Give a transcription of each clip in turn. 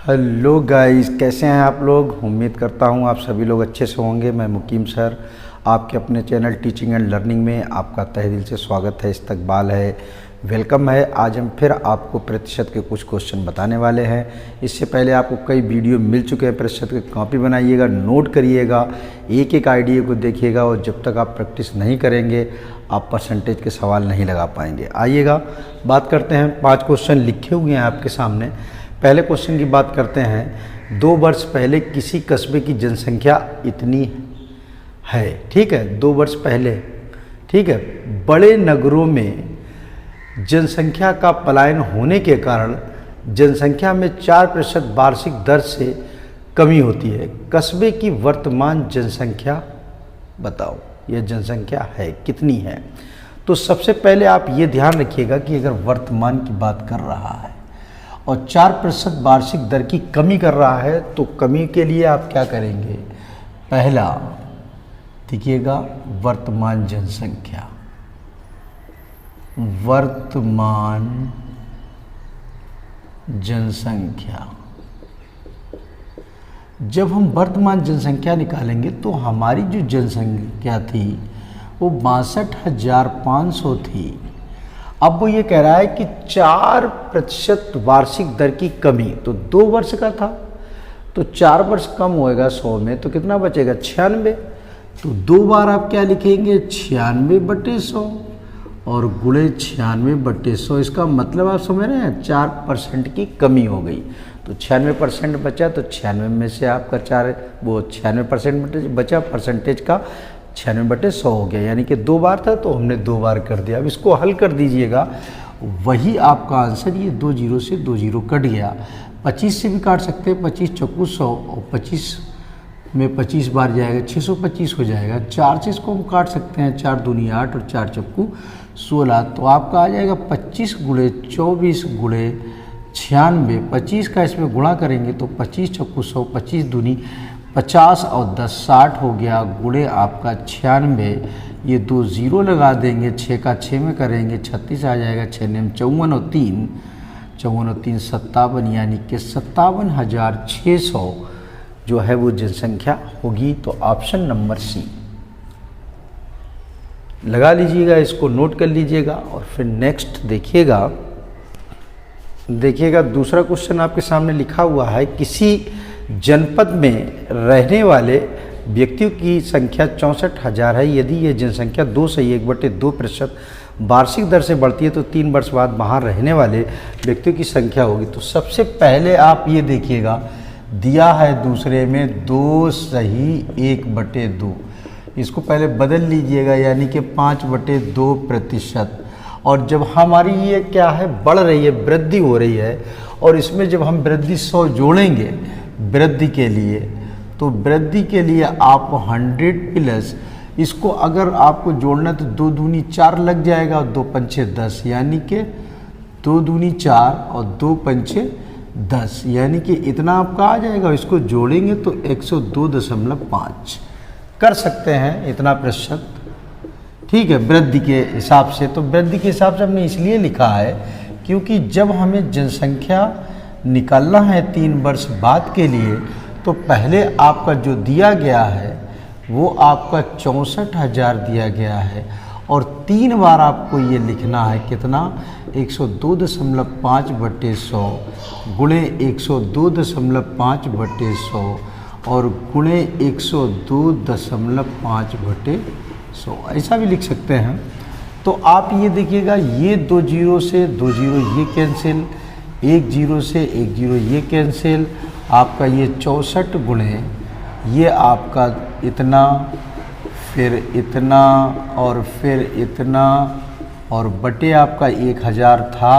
Hello guys, कैसे हैं आप लोग। उम्मीद करता हूं आप सभी लोग अच्छे से होंगे। मैं मुकीम सर आपके अपने चैनल टीचिंग एंड लर्निंग में आपका तहे दिल से स्वागत है, इस्तकबाल है, वेलकम है। आज हम फिर आपको प्रतिशत के कुछ क्वेश्चन बताने वाले हैं। इससे पहले आपको कई वीडियो मिल चुके हैं। प्रतिशत की कॉपी बनाइएगा, नोट करिएगा, एक एक आइडिया को देखिएगा और जब तक आप प्रैक्टिस नहीं करेंगे आप परसेंटेज के सवाल नहीं लगा पाएंगे। आइएगा बात करते हैं। 5 क्वेश्चन लिखे हुए हैं आपके सामने। पहले क्वेश्चन की बात करते हैं। 2 वर्ष पहले किसी कस्बे की जनसंख्या इतनी है। ठीक है, 2 वर्ष पहले। ठीक है, बड़े नगरों में जनसंख्या का पलायन होने के कारण जनसंख्या में 4% वार्षिक दर से कमी होती है। कस्बे की वर्तमान जनसंख्या बताओ। यह जनसंख्या है कितनी है। तो सबसे पहले आप ये ध्यान रखिएगा कि अगर वर्तमान की बात कर रहा है और 4% वार्षिक दर की कमी कर रहा है तो कमी के लिए आप क्या करेंगे। पहला देखिएगा वर्तमान जनसंख्या। वर्तमान जनसंख्या, जब हम वर्तमान जनसंख्या निकालेंगे तो हमारी जो जनसंख्या थी वो 62,500 थी। अब वो ये कह रहा है कि 4% वार्षिक दर की कमी, तो 2 वर्ष का था तो 4 वर्ष कम होएगा 100 में तो कितना बचेगा 96। तो 2 बार आप क्या लिखेंगे 96/100 और गुणे 96/100। इसका मतलब आप समझ रहे हैं 4% की कमी हो गई तो 96% बचा। तो 96 में से आपका 96% बचा, परसेंटेज का 96/100 हो गया। यानी कि 2 बार था तो हमने 2 बार कर दिया। अब इसको हल कर दीजिएगा, वही आपका आंसर। ये 2 जीरो से 2 जीरो कट गया। 25 से भी काट सकते हैं, 25 चौकू 100 और 25 में 25 बार जाएगा 625 हो जाएगा। 4 से इसको हम काट सकते हैं, 4 दूनी 8 और 4 चौकू 16। तो आपका आ जाएगा 25 गुणे 24 गुणे 96। 25 का इसमें गुणा करेंगे तो 25 चौकू 100, 25 दूनी 50 और 10 60 हो गया। गुणे आपका 96, ये 2 जीरो लगा देंगे, 6 का 6 में करेंगे 36 आ जाएगा। 6 में 54 और 3 57, यानी कि 57,600 जो है वो जनसंख्या होगी। तो ऑप्शन नंबर सी लगा लीजिएगा, इसको नोट कर लीजिएगा। और फिर नेक्स्ट देखिएगा दूसरा क्वेश्चन आपके सामने लिखा हुआ है। किसी जनपद में रहने वाले व्यक्तियों की संख्या 64,000 है। यदि यह जनसंख्या 2 से 1/2% वार्षिक दर से बढ़ती है तो 3 वर्ष बाद वहाँ रहने वाले व्यक्तियों की संख्या होगी। तो सबसे पहले आप ये देखिएगा, दिया है दूसरे में 2 सही 1/2। इसको पहले बदल लीजिएगा, यानी कि 5/2%। और जब हमारी ये क्या है बढ़ रही है, वृद्धि हो रही है, और इसमें जब हम वृद्धि 100 जोड़ेंगे वृद्धि के लिए, तो वृद्धि के लिए आप 100 प्लस इसको अगर आपको जोड़ना तो 2 दूनी 4 लग जाएगा और 2 पंचे 10, यानी कि 2 दूनी 4 और 2 पंचे 10, यानी कि इतना आपका आ जाएगा। इसको जोड़ेंगे तो 102.5 कर सकते हैं, इतना प्रतिशत। ठीक है, वृद्धि के हिसाब से। तो वृद्धि के हिसाब से हमने इसलिए लिखा है क्योंकि जब हमें जनसंख्या निकालना है 3 वर्ष बाद के लिए, तो पहले आपका जो दिया गया है वो आपका 64,000 दिया गया है, और 3 बार आपको ये लिखना है कितना 102.5/100 गुणे 102.5/100 और गुणे 102.5/100, ऐसा भी लिख सकते हैं। तो आप ये देखिएगा, ये 2 जीरो से 2 जीरो ये कैंसिल, 1 जीरो से 1 जीरो ये कैंसिल, आपका ये 64 गुणे ये आपका इतना, फिर इतना और फिर इतना, और बटे आपका 1000 था,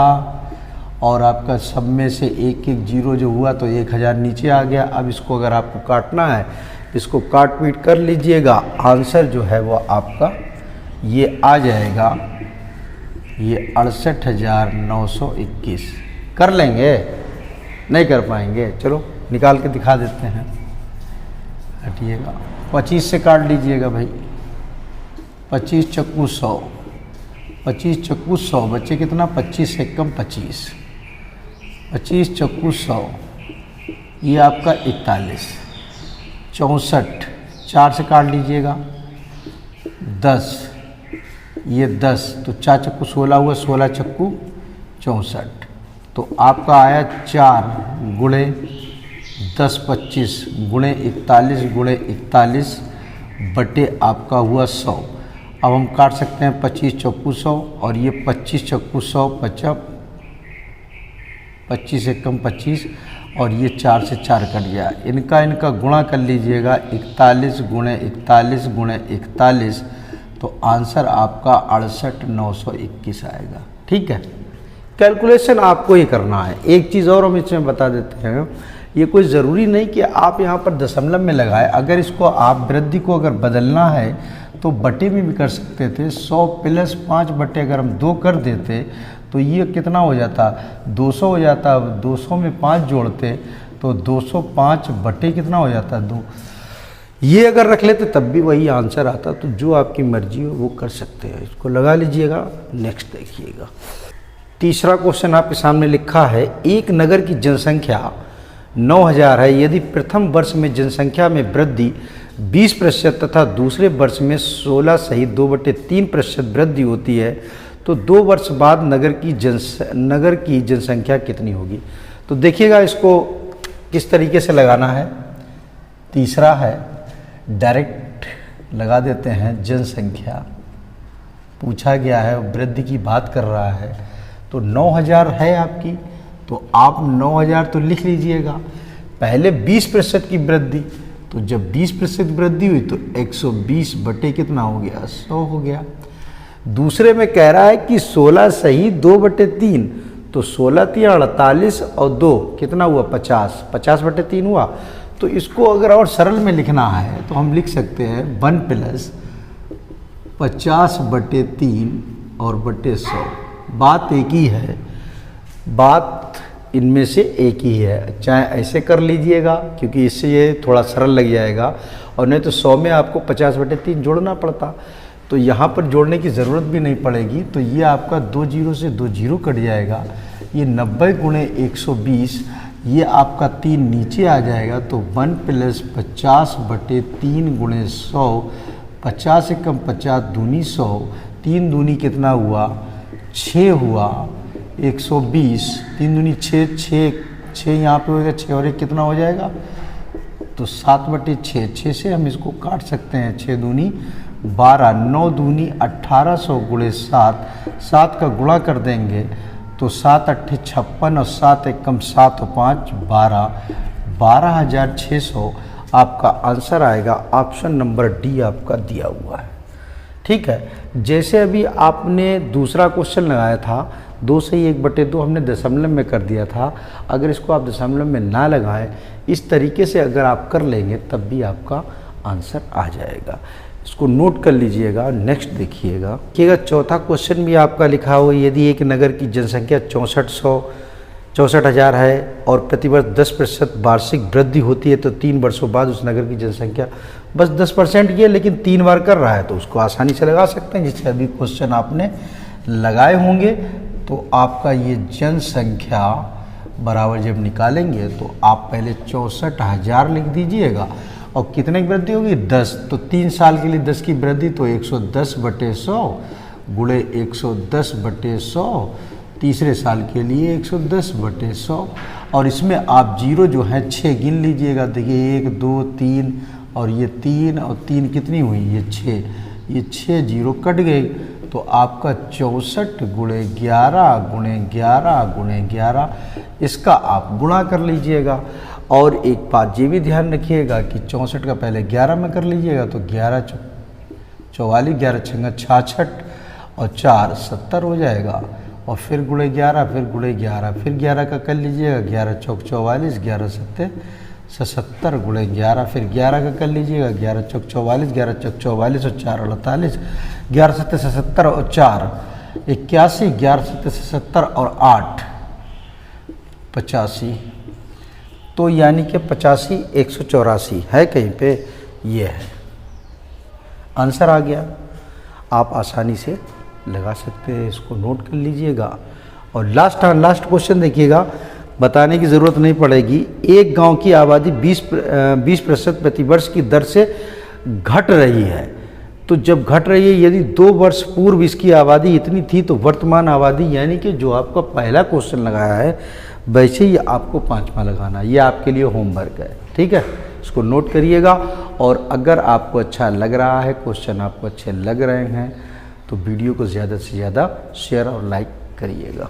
और आपका सब में से 1 जीरो जो हुआ तो 1000 नीचे आ गया। अब इसको अगर आपको काटना है इसको काट पीट कर लीजिएगा। आंसर जो है वो आपका ये आ जाएगा, ये 68,921। कर लेंगे, नहीं कर पाएंगे, चलो निकाल के दिखा देते हैं। हटिएगा, 25 से काट लीजिएगा भाई, 25 चक्कू 100, 25 चक्कू 100 बच्चे कितना 25 से कम 25, 25 चक्कू 100 ये आपका 41, 64 4 से काट लीजिएगा, 10, ये 10 तो 4 चक्कू 16 हुआ, 16 चक्कू 64, तो आपका आया 4 गुणे 10 25 गुणे 41 गुणे 41 बटे आपका हुआ 100। अब हम काट सकते हैं 25 चक्कू 100 और ये 25 चक्कू 100 25 एकम 25 और ये 4 से 4 कट गया। इनका गुणा कर लीजिएगा 41 गुणे 41 गुणे 41, तो आंसर आपका 68,921 आएगा। ठीक है, कैलकुलेशन आपको ही करना है। एक चीज़ और हम इसमें बता देते हैं, ये कोई ज़रूरी नहीं कि आप यहाँ पर दशमलव में लगाए। अगर इसको आप वृद्धि को अगर बदलना है तो बटे में भी कर सकते थे। 100 प्लस 5 बटे अगर हम 2 कर देते तो ये कितना हो जाता, 200 हो जाता। 200 में 5 जोड़ते तो 205 बटे कितना हो जाता, 2। ये अगर रख लेते तब भी वही आंसर आता। तो जो आपकी मर्जी हो वो कर सकते हैं। इसको लगा लीजिएगा। नेक्स्ट देखिएगा, तीसरा क्वेश्चन आपके सामने लिखा है, एक नगर की जनसंख्या 9000 है। यदि प्रथम वर्ष में जनसंख्या में वृद्धि 20% तथा दूसरे वर्ष में 16 सहित 2/3% वृद्धि होती है तो 2 वर्ष बाद नगर की जनसंख्या कितनी होगी। तो देखिएगा इसको किस तरीके से लगाना है। तीसरा है, डायरेक्ट लगा देते हैं। जनसंख्या पूछा गया है, वृद्धि की बात कर रहा है, तो 9000 है आपकी, तो आप 9000 तो लिख लीजिएगा। पहले 20% की वृद्धि, तो जब 20% वृद्धि हुई तो 120 बटे कितना हो गया, 100 हो गया। दूसरे में कह रहा है कि 16 सही 2/3, तो 16 3 48 और 2 कितना हुआ, 50, 50 बटे 3 हुआ। तो इसको अगर और सरल में लिखना है तो हम लिख सकते हैं 1 प्लस 50 बटे 3 और बटे 100। बात एक ही है, बात इनमें से एक ही है। चाहे ऐसे कर लीजिएगा क्योंकि इससे ये थोड़ा सरल लग जाएगा, और नहीं तो 100 में आपको 50 बटे 3 जोड़ना पड़ता, तो यहाँ पर जोड़ने की ज़रूरत भी नहीं पड़ेगी। तो ये आपका 2 जीरो से 2 जीरो कट जाएगा। ये 90 गुणे 120, ये आपका 3 नीचे आ जाएगा। तो 1 प्लस 50 बटे 3 गुणे 100, 50 एकम 50 दूनी 100, 3 दूनी कितना हुआ, 6 हुआ, 120, 3 दूनी 6, 6 यहाँ पे होगा, 6 और 1 कितना हो जाएगा, तो 7 बटे 6, 6 से हम इसको काट सकते हैं। 6 दूनी 12, 9 दूनी 1800 गुणे 7, 7 का गुणा कर देंगे तो 7 अट्ठे 56 और 7 एकम 7 और 5 12, 12,600 आपका आंसर आएगा। ऑप्शन नंबर डी आपका दिया हुआ है। ठीक है, जैसे अभी आपने दूसरा क्वेश्चन लगाया था 2 से 1/2 हमने दशमलव में कर दिया था। अगर इसको आप दशमलव में ना लगाएं, इस तरीके से अगर आप कर लेंगे तब भी आपका आंसर आ जाएगा। इसको नोट कर लीजिएगा। नेक्स्ट देखिएगा, चौथा क्वेश्चन भी आपका लिखा हुआ, यदि एक नगर की जनसंख्या 64,000 है और प्रतिवर्ष 10% वार्षिक वृद्धि होती है तो 3 वर्षों बाद उस नगर की जनसंख्या बस 10% की है, लेकिन 3 बार कर रहा है तो उसको आसानी से लगा सकते हैं। जिससे अभी क्वेश्चन आपने लगाए होंगे तो आपका ये जनसंख्या बराबर जब निकालेंगे तो आप पहले 64,000 लिख दीजिएगा और कितने की वृद्धि होगी, 10। तो 3 साल के लिए 10 की वृद्धि तो 110 बटे 100 गुणे 110 बटे 100, तीसरे साल के लिए 110 बटे 100, और इसमें आप जीरो जो है 6 गिन लीजिएगा। देखिए 1 2 3 और ये 3 और 3 कितनी हुई, ये 6, ये 6 जीरो कट गए। तो आपका 64 गुणे 11 गुणे 11 गुणे 11, इसका आप गुणा कर लीजिएगा। और एक बात ये भी ध्यान रखिएगा कि 64 का पहले 11 में कर लीजिएगा तो 11 44, 11 छंगा 66 और 4 70 हो जाएगा। और फिर गुणे 11, फिर गुणे 11, फिर 11 का कर लीजिएगा, 11 चौक 44, 11 सत्ते 77 गुणे 11, फिर 11 का कर लीजिएगा, 11 चौक 44, 11 चौक 44 और 4 48, 11 सत्ते 77 और 4 81, 11 सत्ते 77 और 8 85, तो यानी कि 85 184 है कहीं पे, ये है आंसर आ गया। आप आसानी से लगा सकते हैं, इसको नोट कर लीजिएगा। और लास्ट क्वेश्चन देखिएगा, बताने की ज़रूरत नहीं पड़ेगी। एक गांव की आबादी 20% प्रतिवर्ष की दर से घट रही है। तो जब घट रही है, यदि 2 वर्ष पूर्व इसकी आबादी इतनी थी, तो वर्तमान आबादी यानी कि जो आपका पहला क्वेश्चन लगाया है वैसे ही आपको 5वां लगाना है। ये आपके लिए होमवर्क है, ठीक है, इसको नोट करिएगा। और अगर आपको अच्छा लग रहा है, क्वेश्चन आपको अच्छे लग रहे हैं, तो वीडियो को ज़्यादा से ज़्यादा शेयर और लाइक करिएगा।